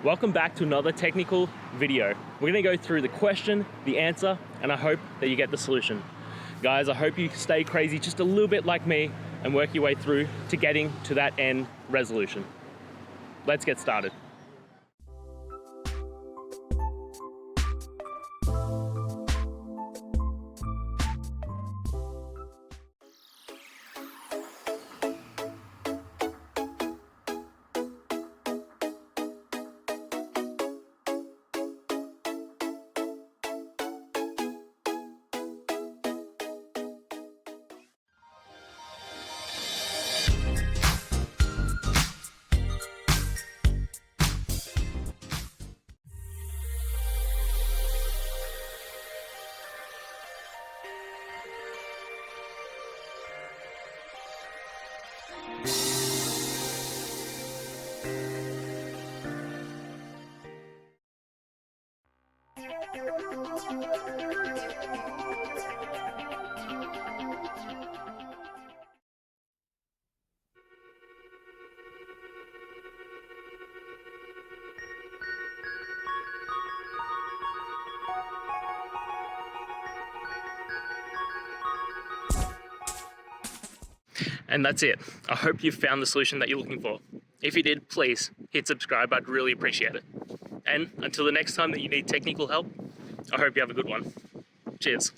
Welcome back to another technical video. We're gonna go through the question, the answer, and I hope that you get the solution. Guys, I hope you stay crazy just a little bit like me and work your way through to getting to that end resolution. Let's get started. And that's it. I hope you found the solution that you're looking for. If you did, please hit subscribe. I'd really appreciate it. And until the next time that you need technical help, I hope you have a good one. Cheers.